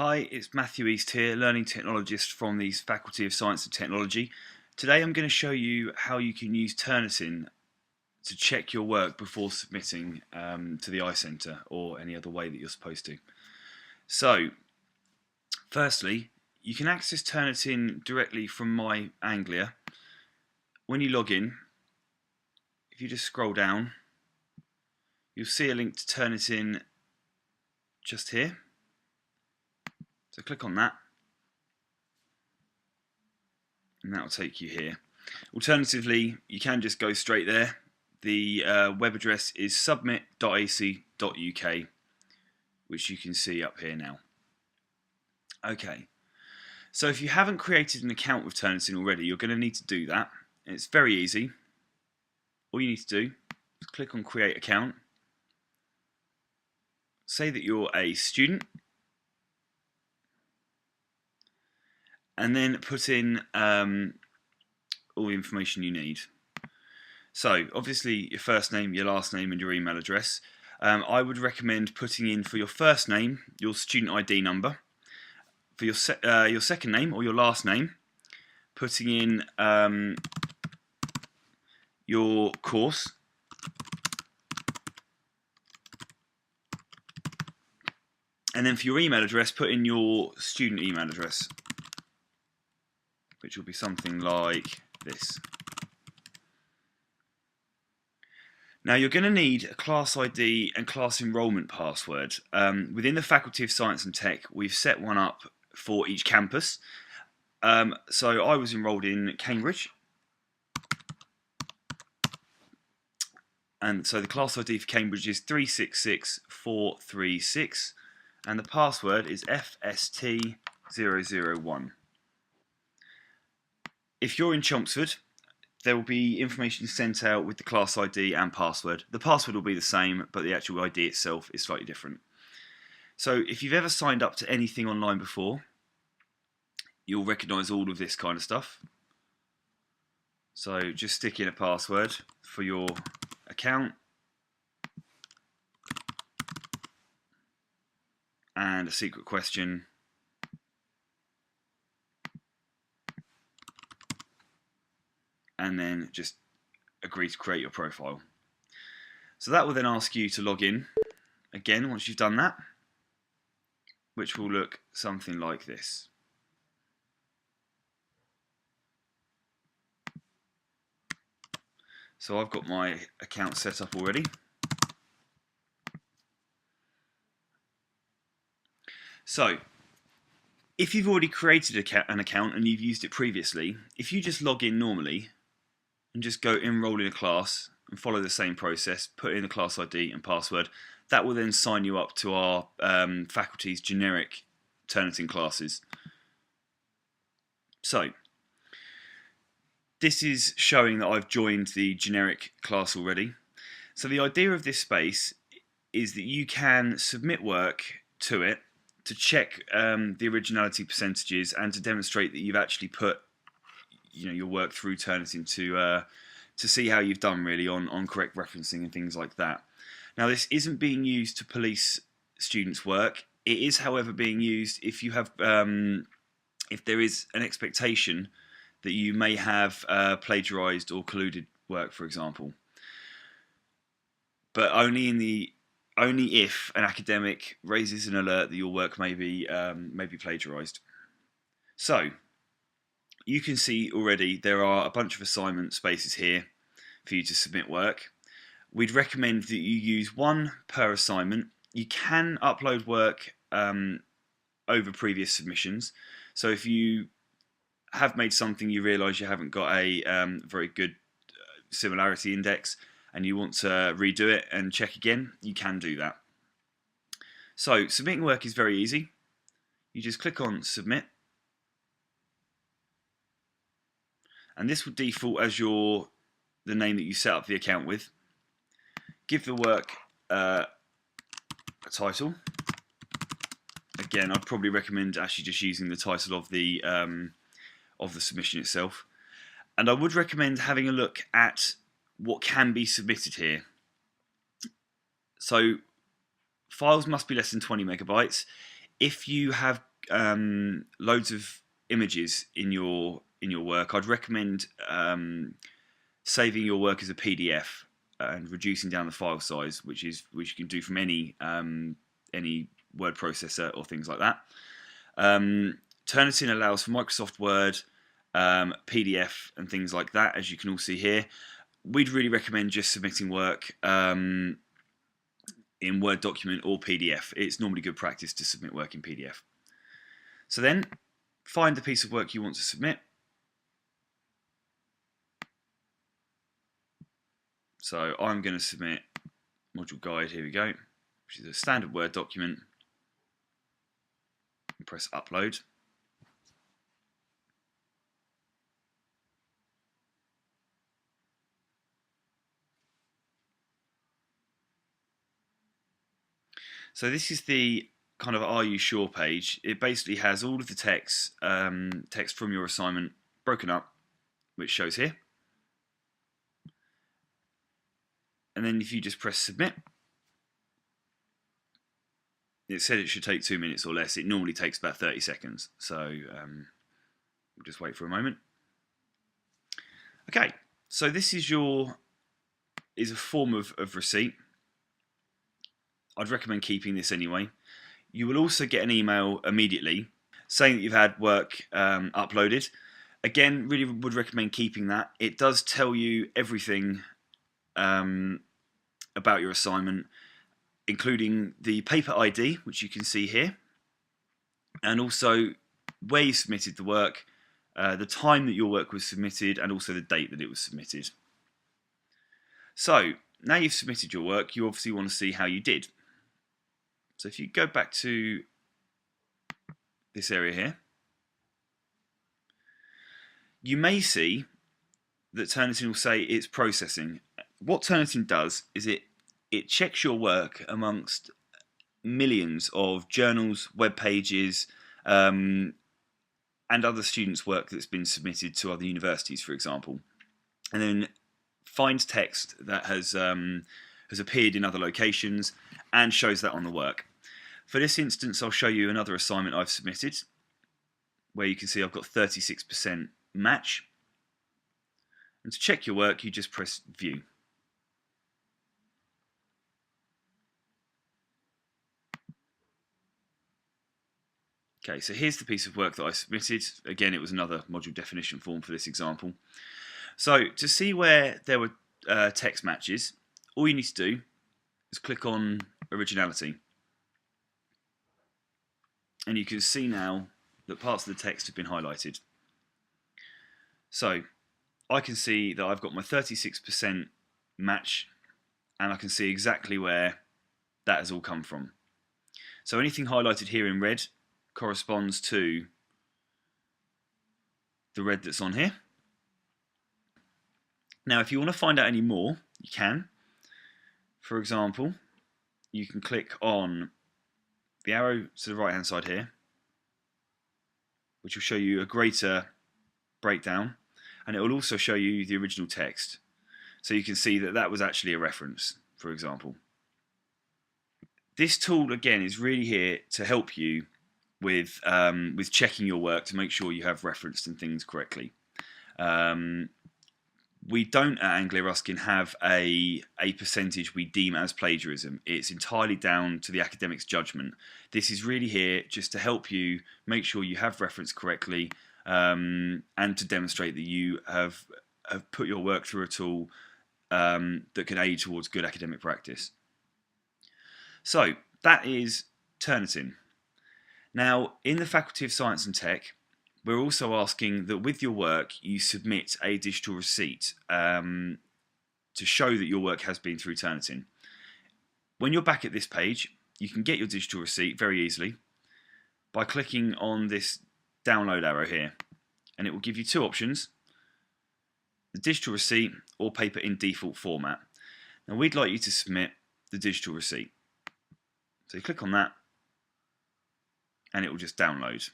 Hi, it's Matthew East here, Learning Technologist from the Faculty of Science and Technology. Today I'm going to show you how you can use Turnitin to check your work before submitting to the iCentre or any other way that you're supposed to. So, firstly, you can access Turnitin directly from My Anglia. When you log in, if you just scroll down, you'll see a link to Turnitin just here. So click on that, and that will take you here. Alternatively, you can just go straight there. The web address is submit.ac.uk, which you can see up here now. Okay, so if you haven't created an account with Turnitin already, you're going to need to do that. It's very easy. All you need to do is click on Create Account. Say that you're a student, and then put in all the information you need. So obviously your first name, your last name and your email address. I would recommend putting in for your first name your student ID number. For your second name or your last name, putting in your course. And then for your email address, put in your student email address, which will be something like this. Now you're going to need a class ID and class enrolment password. Within the Faculty of Science and Tech, we've set one up for each campus. So I was enrolled in Cambridge, and so the class ID for Cambridge is 366436, and the password is FST001. If you're in Chelmsford, there will be information sent out with the class ID and password. The password will be the same, but the actual ID itself is slightly different. So if you've ever signed up to anything online before, you'll recognise all of this kind of stuff. So just stick in a password for your account and a secret question. And then just agree to create your profile. So that will then ask you to log in again once you've done that, which will look something like this. So I've got my account set up already. So if you've already created an account and you've used it previously, if you just log in normally and just go enroll in a class and follow the same process, put in the class ID and password, that will then sign you up to our faculty's generic Turnitin classes. So this is showing that I've joined the generic class already. So the idea of this space is that you can submit work to it to check the originality percentages and to demonstrate that you've actually put your work through Turnitin to see how you've done really on correct referencing and things like that. Now this isn't being used to police students' work. It is, however, being used if you have if there is an expectation that you may have plagiarised or colluded work, for example. But only if an academic raises an alert that your work may be plagiarised. So you can see already there are a bunch of assignment spaces here for you to submit work. We'd recommend that you use one per assignment. You can upload work over previous submissions. So if you have made something you realise you haven't got a very good similarity index and you want to redo it and check again, you can do that. So submitting work is very easy. You just click on Submit, and this will default as the name that you set up the account with. Give the work a title. Again, I'd probably recommend actually just using the title of the submission itself. And I would recommend having a look at what can be submitted here. So files must be less than 20 megabytes. If you have loads of images in your work, I'd recommend saving your work as a PDF and reducing down the file size, which you can do from any word processor or things like that. Turnitin allows for Microsoft Word, PDF, and things like that, as you can all see here. We'd really recommend just submitting work in Word document or PDF. It's normally good practice to submit work in PDF. So then, find the piece of work you want to submit. So I'm going to submit module guide, here we go, which is a standard Word document. Press upload. So this is the kind of Are You Sure page. It basically has all of the text from your assignment broken up, which shows here. And then if you just press submit, it said it should take 2 minutes or less. It normally takes about 30 seconds. So we'll just wait for a moment. Okay, so this is a form of receipt. I'd recommend keeping this anyway. You will also get an email immediately saying that you've had work uploaded. Again, really would recommend keeping that. It does tell you everything about your assignment, including the paper ID, which you can see here, and also where you submitted the work, the time that your work was submitted, and also the date that it was submitted. So now you've submitted your work, you obviously want to see how you did. So if you go back to this area here, you may see that Turnitin will say it's processing. What Turnitin does is it checks your work amongst millions of journals, web pages, and other students' work that's been submitted to other universities, for example, and then finds text that has appeared in other locations and shows that on the work. For this instance, I'll show you another assignment I've submitted, where you can see I've got 36% match. And to check your work, you just press view. Okay, so here's the piece of work that I submitted. Again, it was another module definition form for this example. So to see where there were text matches, all you need to do is click on originality. And you can see now that parts of the text have been highlighted. So I can see that I've got my 36% match, and I can see exactly where that has all come from. So anything highlighted here in red corresponds to the red that's on here. Now if you want to find out any more, you can. For example, you can click on the arrow to the right hand side here, which will show you a greater breakdown, and it will also show you the original text. So you can see that that was actually a reference, for example. This tool again is really here to help you with checking your work to make sure you have referenced and things correctly. We don't at Anglia Ruskin have a percentage we deem as plagiarism. It's entirely down to the academic's judgment. This is really here just to help you make sure you have referenced correctly, and to demonstrate that you have put your work through a tool that can aid towards good academic practice. So that is Turnitin. Now, in the Faculty of Science and Tech, we're also asking that with your work you submit a digital receipt to show that your work has been through Turnitin. When you're back at this page, you can get your digital receipt very easily by clicking on this download arrow here, and it will give you two options: the digital receipt or paper in default format. Now we'd like you to submit the digital receipt. So you click on that and it will just download.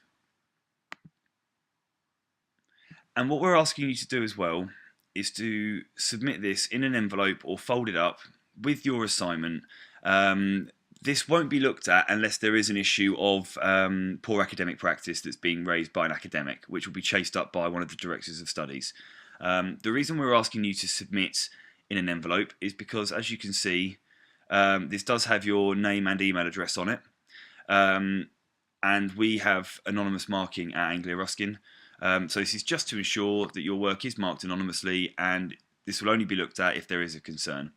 And what we're asking you to do as well is to submit this in an envelope or fold it up with your assignment, This won't be looked at unless there is an issue of poor academic practice that's being raised by an academic, which will be chased up by one of the directors of studies. The reason we're asking you to submit in an envelope is because, as you can see, this does have your name and email address on it. And we have anonymous marking at Anglia Ruskin. So this is just to ensure that your work is marked anonymously, and this will only be looked at if there is a concern.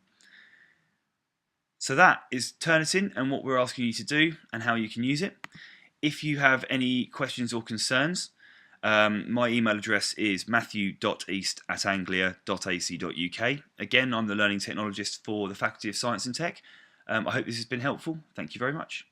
So that is Turnitin and what we're asking you to do and how you can use it. If you have any questions or concerns, my email address is matthew.east@anglia.ac.uk. Again, I'm the Learning Technologist for the Faculty of Science and Tech. I hope this has been helpful. Thank you very much.